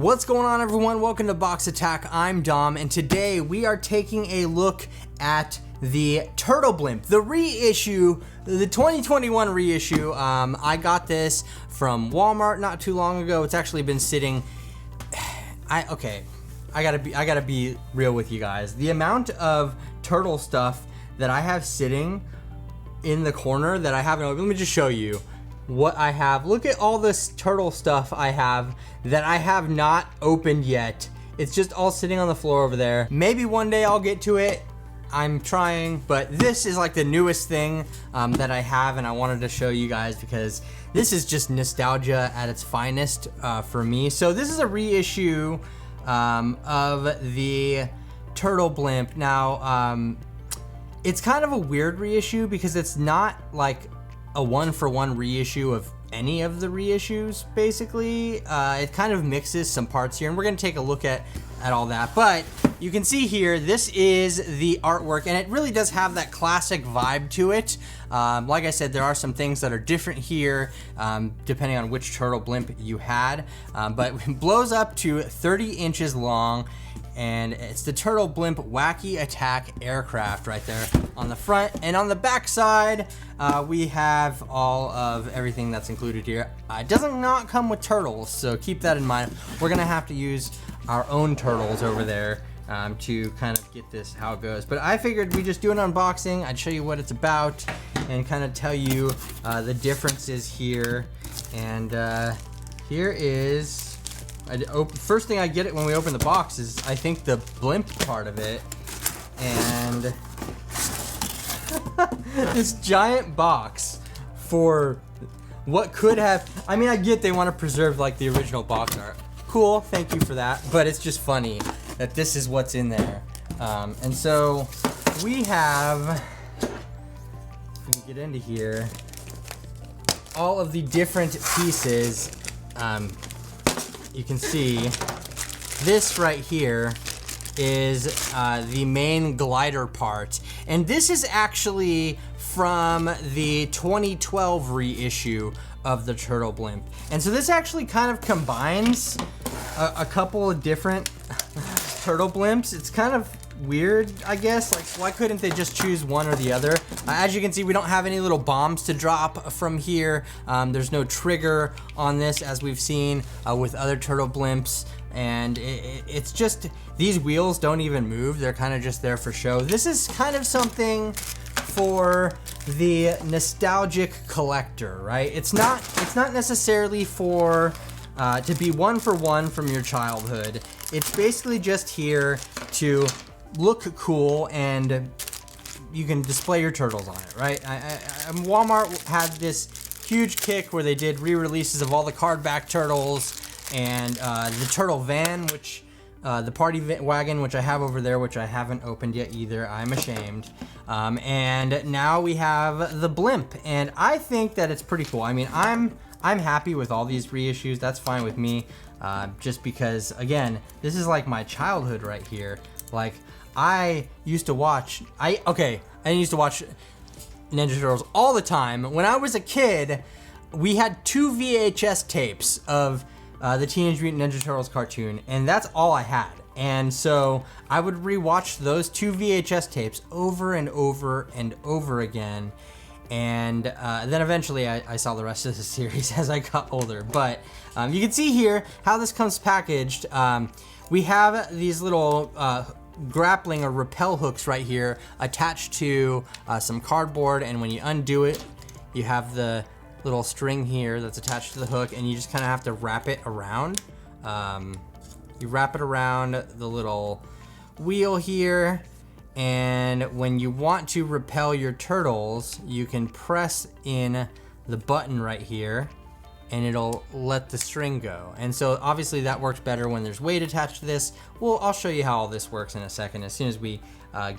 What's going on, everyone? Welcome to Box Attack. I'm Dom, and today we are taking a look at the Turtle Blimp, the reissue, the 2021 reissue. I got this from Walmart not too long ago. It's actually been sitting. I gotta be real with you guys. The amount of turtle stuff that I have sitting in the corner that I haven't opened. Let me just show you what I have. Look at all this turtle stuff I have that I have not opened yet. It's just all sitting on the floor over there. Maybe one day I'll get to it. I'm trying, but this is like the newest thing that I have, and I wanted to show you guys because this is just nostalgia at its finest for me. So this is a reissue of the Turtle Blimp. Now, it's kind of a weird reissue because it's not like a one-for-one reissue of any of the reissues, basically. It kind of mixes some parts here, and we're gonna take a look at all that. But you can see here, this is the artwork, and it really does have that classic vibe to it. Like I said, there are some things that are different here, depending on which Turtle Blimp you had, but it blows up to 30 inches long, and it's the Turtle Blimp Wacky Attack Aircraft right there on the front. And on the back side, we have all of everything that's included here. It doesn't not come with turtles, so keep that in mind. We're gonna have to use our own turtles over there to kind of get this how it goes. But I figured we just do an unboxing. I'd show you what it's about and kind of tell you the differences here. And here is, first thing I get it when we open the box is, I think, the blimp part of it. And this giant box for what could have, I mean, I get they want to preserve like the original box art. Cool, thank you for that. But it's just funny that this is what's in there. And so we have, if we can get into here, all of the different pieces. You can see this right here is the main glider part, and this is actually from the 2012 reissue of the Turtle Blimp. And so this actually kind of combines a couple of different Turtle Blimps. It's kind of weird, I guess. Like, why couldn't they just choose one or the other? As you can see, we don't have any little bombs to drop from here. There's no trigger on this, as we've seen with other Turtle Blimps. And it's just, these wheels don't even move. They're kind of just there for show. This is kind of something for the nostalgic collector, right? It's not necessarily for to be one for one from your childhood. It's basically just here to look cool, and you can display your turtles on it, right? Walmart had this huge kick where they did re-releases of all the cardback turtles and the turtle van, which the party wagon, which I have over there, which I haven't opened yet either. I'm ashamed. And now we have the blimp, and I think that it's pretty cool. I mean, I'm happy with all these reissues. That's fine with me, just because, again, this is like my childhood right here. Like, I used to watch Ninja Turtles all the time. When I was a kid, we had 2 VHS tapes of the Teenage Mutant Ninja Turtles cartoon, and that's all I had. And so I would rewatch those 2 VHS tapes over and over and over again. And then eventually I saw the rest of the series as I got older. But you can see here how this comes packaged. We have these little grappling or rappel hooks right here attached to some cardboard, and when you undo it, you have the little string here that's attached to the hook, and you just kind of have to wrap it around. You wrap it around the little wheel here, and when you want to repel your turtles, you can press in the button right here, and it'll let the string go. And so obviously that works better when there's weight attached to this. Well, I'll show you how all this works in a second as soon as we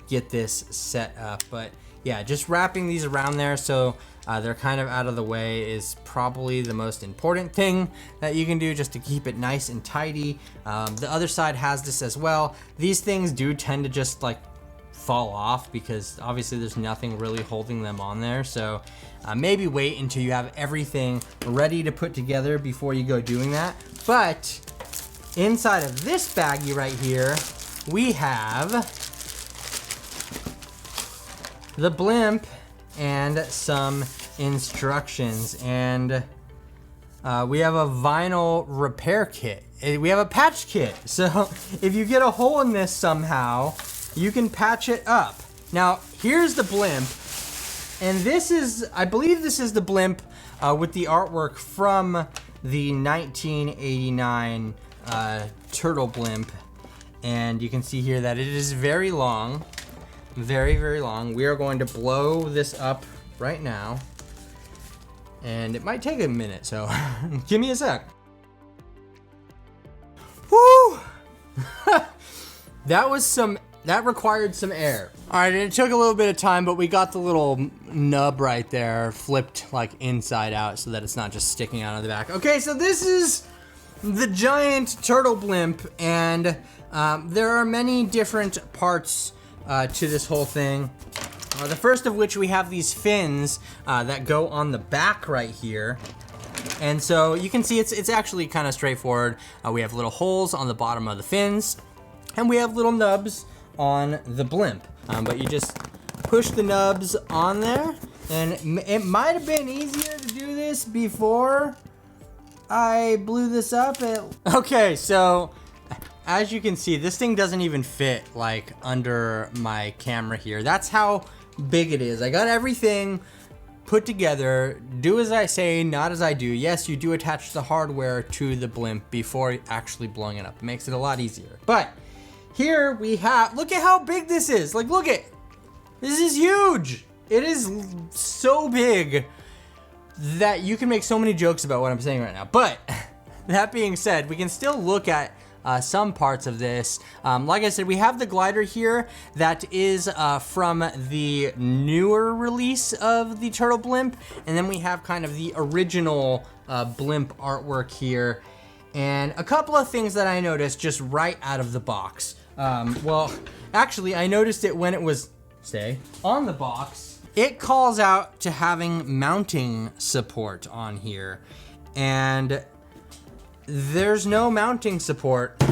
get this set up. But yeah, just wrapping these around there so they're kind of out of the way is probably the most important thing that you can do, just to keep it nice and tidy. The other side has this as well. These things do tend to just like fall off because obviously there's nothing really holding them on there. So maybe wait until you have everything ready to put together before you go doing that. But inside of this baggie right here, we have the blimp and some instructions. And we have a vinyl repair kit. We have a patch kit. So if you get a hole in this somehow, you can patch it up. Now, here's the blimp. And this is, I believe this is the blimp with the artwork from the 1989 turtle blimp. And you can see here that it is very long, very, very long. We are going to blow this up right now. And it might take a minute, so give me a sec. Woo! That required some air. All right, and it took a little bit of time, but we got the little nub right there flipped like inside out so that it's not just sticking out of the back. Okay, so this is the giant turtle blimp, and there are many different parts to this whole thing. The first of which we have these fins that go on the back right here. And so you can see it's actually kind of straightforward. We have little holes on the bottom of the fins, and we have little nubs on the blimp. But you just push the nubs on there, and it might have been easier to do this before I blew this up. Okay, so as you can see, this thing doesn't even fit like under my camera here. That's how big it is. I got everything put together. Do as I say, not as I do. Yes, you do attach the hardware to the blimp before actually blowing it up. It makes it a lot easier. But here we have, look at how big this is. Like, look at, this is huge. It is so big that you can make so many jokes about what I'm saying right now. But that being said, we can still look at some parts of this. Like I said, we have the glider here that is from the newer release of the turtle blimp, and then we have kind of the original blimp artwork here. And a couple of things that I noticed just right out of the box. Well, actually, I noticed it when it was, on the box. It calls out to having mounting support on here, and there's no mounting support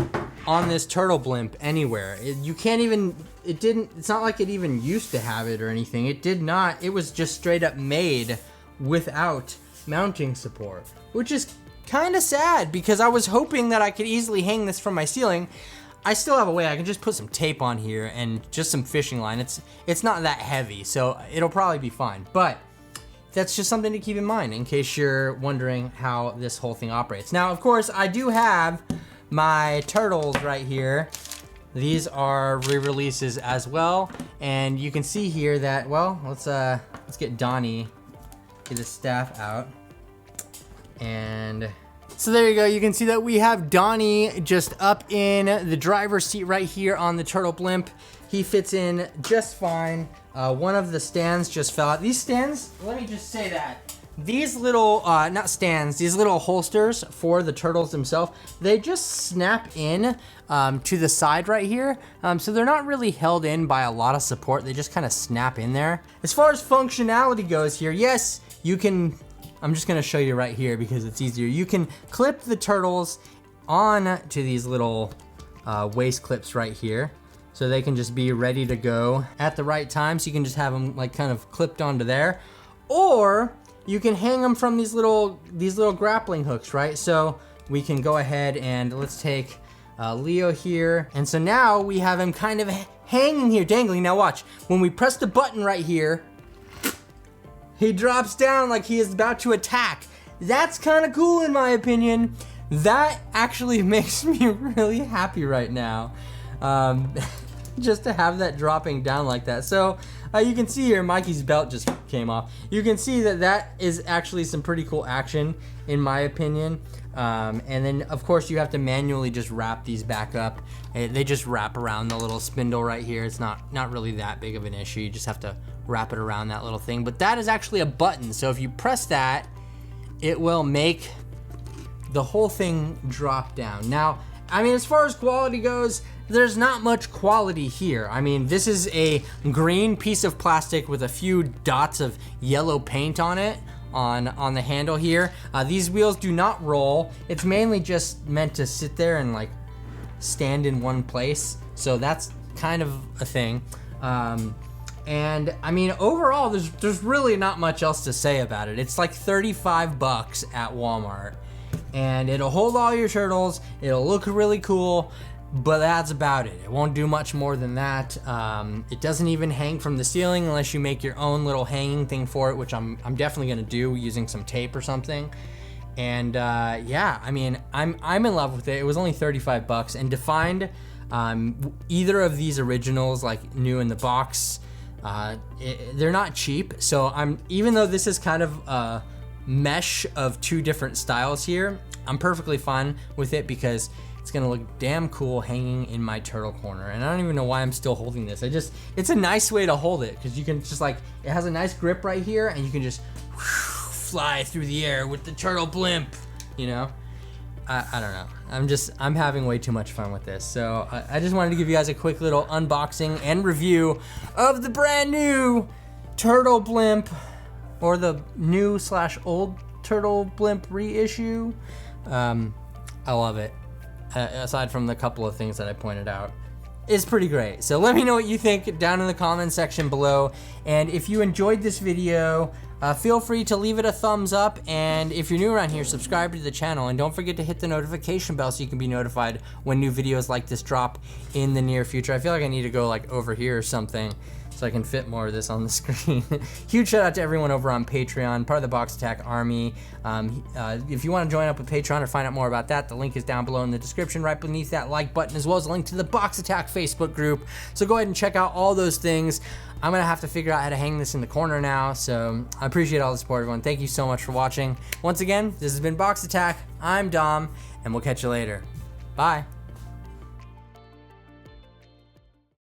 on this turtle blimp anywhere. You can't even, it's not like it even used to have it or anything. It did not. It was just straight up made without mounting support, which is kind of sad because I was hoping that I could easily hang this from my ceiling. I still have a way. I can just put some tape on here and just some fishing line. It's not that heavy, so it'll probably be fine. But that's just something to keep in mind in case you're wondering how this whole thing operates. Now, of course, I do have my turtles right here. These are re-releases as well, and you can see here that, well, let's get Donnie, get his staff out, and so there you go. You can see that we have Donnie just up in the driver's seat right here on the turtle blimp. He fits in just fine. One of the stands just fell out. These stands, let me just say that. These little, not stands, these little holsters for the turtles themselves, they just snap in to the side right here. So they're not really held in by a lot of support. They just kind of snap in there. As far as functionality goes here, yes, you can, I'm just gonna show you right here because it's easier. You can clip the turtles on to these little waist clips right here. So they can just be ready to go at the right time. So you can just have them like kind of clipped onto there. Or you can hang them from these little grappling hooks, right? So we can go ahead and let's take Leo here. And so now we have him kind of hanging here, dangling. Now watch, when we press the button right here, he drops down like he is about to attack. That's kind of cool in my opinion. That actually makes me really happy right now. Just to have that dropping down like that. So you can see here, Mikey's belt just came off. You can see that that is actually some pretty cool action in my opinion. And then of course you have to manually just wrap these back up. They just wrap around the little spindle right here. It's not really that big of an issue. You just have to wrap it around that little thing. But that is actually a button. So if you press that, it will make the whole thing drop down. Now, I mean, as far as quality goes, there's not much quality here. I mean, this is a green piece of plastic with a few dots of yellow paint on it on the handle here. These wheels do not roll. It's mainly just meant to sit there and like stand in one place. So that's kind of a thing. And I mean, overall, there's really not much else to say about it. It's like 35 bucks at Walmart, and it'll hold all your turtles. It'll look really cool, but that's about it. It won't do much more than that. It doesn't even hang from the ceiling unless you make your own little hanging thing for it, which I'm definitely gonna do using some tape or something. And yeah, I mean, I'm in love with it. It was only 35 bucks, and to find either of these originals, like new in the box, they're not cheap. So even though this is kind of a mesh of two different styles here, I'm perfectly fine with it because it's gonna look damn cool hanging in my turtle corner. And I don't even know why I'm still holding this. It's a nice way to hold it because you can just like, it has a nice grip right here, and you can just fly through the air with the turtle blimp, you know? I don't know. I'm having way too much fun with this. So I just wanted to give you guys a quick little unboxing and review of the brand new Turtle Blimp, or the new / old Turtle Blimp reissue. I love it. Aside from the couple of things that I pointed out, it's pretty great. So let me know what you think down in the comment section below. And if you enjoyed this video, feel free to leave it a thumbs up, and if you're new around here, subscribe to the channel, and don't forget to hit the notification bell so you can be notified when new videos like this drop in the near future. I feel like I need to go like over here or something so I can fit more of this on the screen. Huge shout out to everyone over on Patreon, part of the Box Attack Army. If you want to join up with Patreon or find out more about that, the link is down below in the description right beneath that like button, as well as a link to the Box Attack Facebook group. So go ahead and check out all those things. I'm gonna have to figure out how to hang this in the corner now, so I appreciate all the support, everyone. Thank you so much for watching. Once again, this has been Box Attack. I'm Dom, and we'll catch you later. Bye.